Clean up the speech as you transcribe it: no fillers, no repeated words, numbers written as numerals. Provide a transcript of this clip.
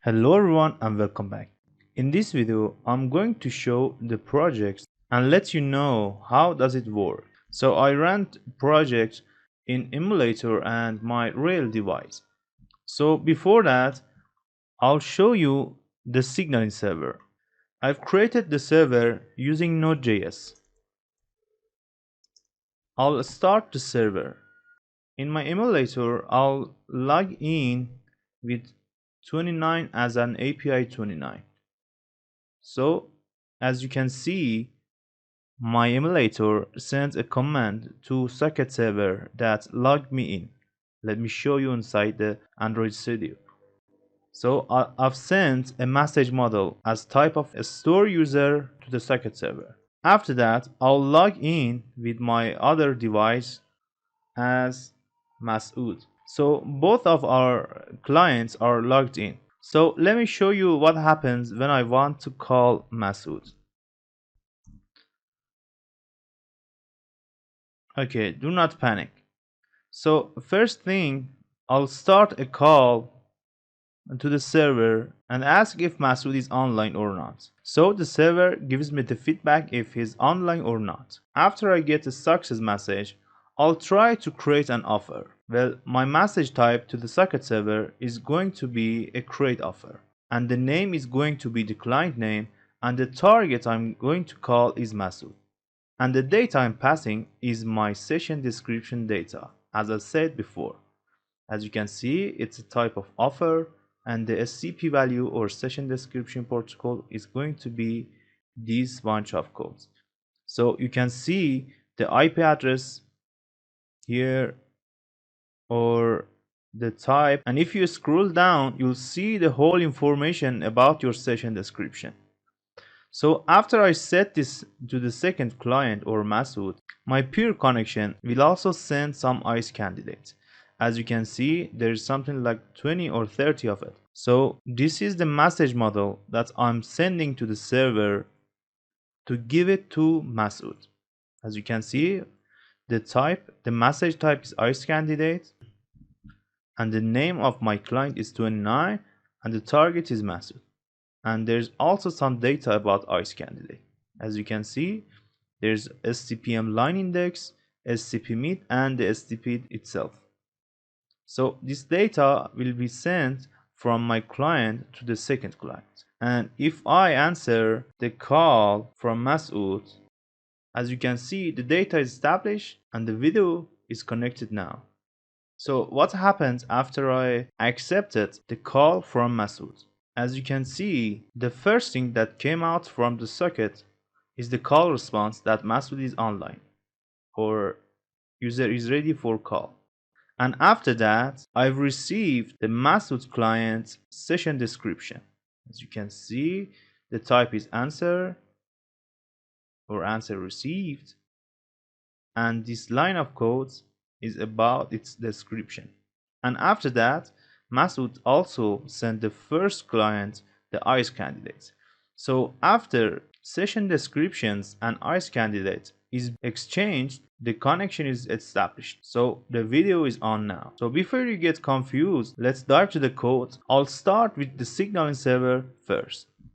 Hello everyone and welcome back. In this video, I'm going to show the projects and let you know how does it work. So I ran project in emulator and my real device. So before that, I'll show you the signaling server. I've created the server using Node.js. I'll start the server. In my emulator, I'll log in with 29 as an API 29. So as you can see, my emulator sends a command to socket server that logged me in. Let me show you inside the Android Studio. So I've sent a message model as type of a store user to the socket server. After that, I'll log in with my other device as Masood. So both of our clients are logged in. So let me show you what happens when I want to call Masood. Okay, do not panic. So first thing, I'll start a call to the server and ask if Masood is online or not. So the server gives me the feedback if he's online or not. After I get a success message, I'll try to create an offer. Well, my message type to the socket server is going to be a create offer, and the name is going to be the client name, and the target I'm going to call is Masood. And the data I'm passing is my session description data, as I said before. As you can see, it's a type of offer, and the SCP value or session description protocol is going to be this bunch of codes. So you can see the IP address here or the type, and if you scroll down, you'll see the whole information about your session description. So after I set this to the second client or Masood, my peer connection will also send some ICE candidates. As you can see, there's something like 20 or 30 of it. So this is the message model that I'm sending to the server to give it to Masood. As you can see, the message type is ICE candidate, and the name of my client is 29, and the target is Masood. And there's also some data about ICE candidate. As you can see, there's STPM line index, STP meet, and the STP itself. So this data will be sent from my client to the second client. And if I answer the call from Masood, as you can see, the data is established and the video is connected now. So what happens after I accepted the call from Masood? As you can see, the first thing that came out from the socket is the call response that Masood is online or user is ready for call. And after that, I've received the Masood client session description. As you can see, the type is answer or answer received, and this line of codes is about its description. And after that, Masood also sent the first client the ICE candidates. So after session descriptions and ICE candidate is exchanged, the connection is established. So the video is on now. So before you get confused, let's dive to the code. I'll start with the signaling server first.